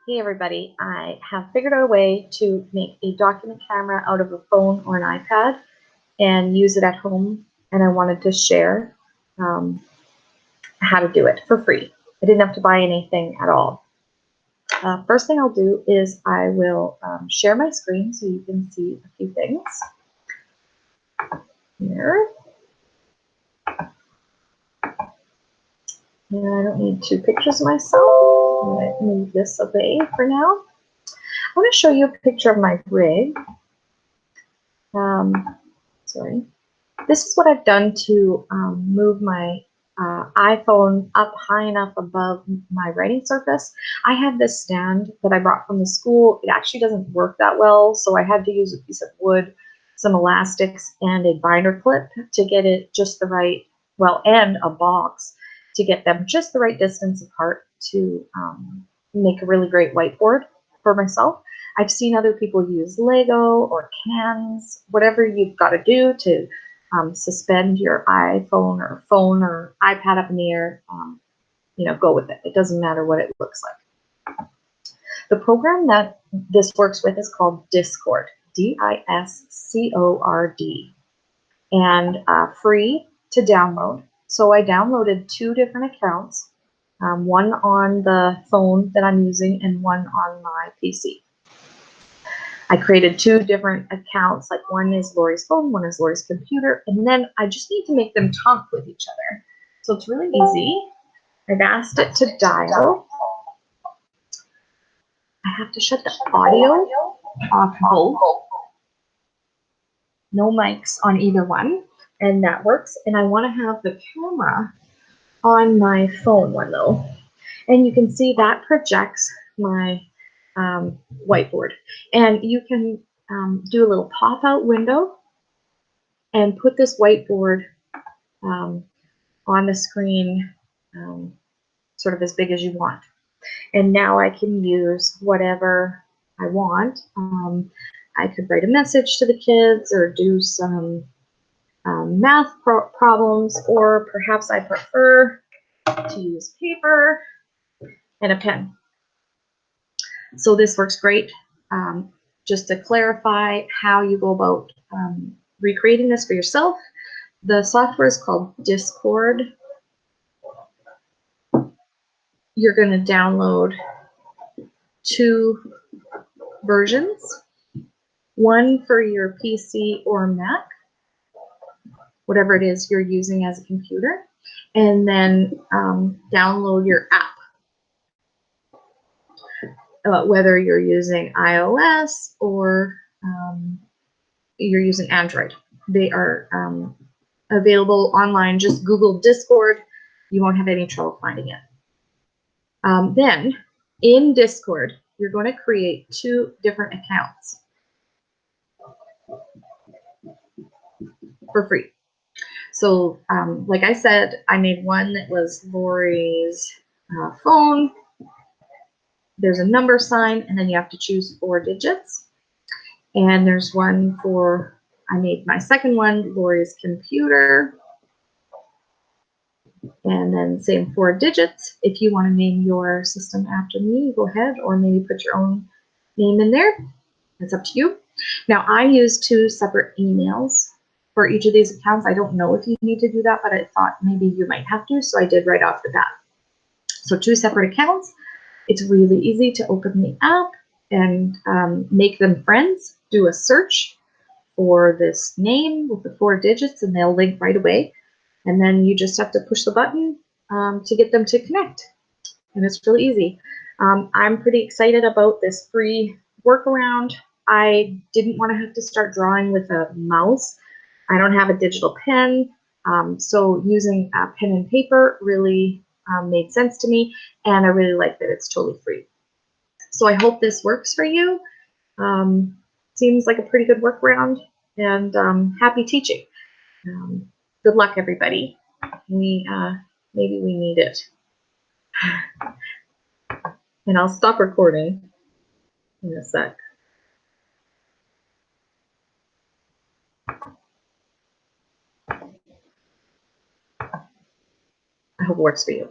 Hey everybody, I have figured out a way to make a document camera out of a phone or an iPad and use it at home, and I wanted to share how to do it for free. I didn't have to buy anything at all. First thing I'll do is I will share my screen so you can see a few things. Here. And I don't need two pictures of myself. I'm going to move this away for now. I want to show you a picture of my rig. Sorry. This is what I've done to move my iPhone up high enough above my writing surface. I have this stand that I brought from the school. It actually doesn't work that well, so I had to use a piece of wood, some elastics, and a binder clip to get it just the right, well, and a box to get them just the right distance apart to make a really great whiteboard for myself. I've seen other people use Lego or cans, whatever you've got to do to suspend your iPhone or phone or iPad up in the air. Go with it. It doesn't matter what it looks like. The program that this works with is called Discord, D-I-S-C-O-R-D, and free to download. So I downloaded two different accounts, one on the phone that I'm using and one on my PC. I created two different accounts, like one is Lori's phone, one is Lori's computer, and then I just need to make them talk with each other. So it's really easy. I've asked it to dial. I have to shut the audio off both. No mics on either one, and that works. And I want to have the camera on my phone one though. And you can see that projects my whiteboard. And you can do a little pop-out window and put this whiteboard on the screen sort of as big as you want. And now I can use whatever I want. I could write a message to the kids or do some math problems, or perhaps I prefer to use paper and a pen. So this works great. Just to clarify how you go about recreating this for yourself, the software is called Discord. You're going to download two versions, one for your PC or Mac, whatever it is you're using as a computer, and then download your app. Whether you're using iOS or you're using Android. They are available online. Just Google Discord. You won't have any trouble finding it. Then in Discord, you're going to create two different accounts for free. So like I said, I made one that was Lori's phone. There's a number sign, and then you have to choose 4 digits. And there's one for, I made my second one, Lori's computer. And then same 4 digits. If you want to name your system after me, go ahead, or maybe put your own name in there. It's up to you. Now I use 2 separate emails for each of these accounts. I don't know if you need to do that, but I thought maybe you might have to, so I did right off the bat. So 2 separate accounts. It's really easy to open the app and make them friends. Do a search for this name with the 4 digits, and they'll link right away. And then you just have to push the button to get them to connect. And it's really easy. I'm pretty excited about this free workaround. I didn't want to have to start drawing with a mouse. I don't have a digital pen. So using pen and paper really made sense to me. And I really like that it's totally free. So I hope this works for you. Seems like a pretty good workaround, and happy teaching. Good luck, everybody. Maybe we need it. And I'll stop recording in a sec. I hope it works for you.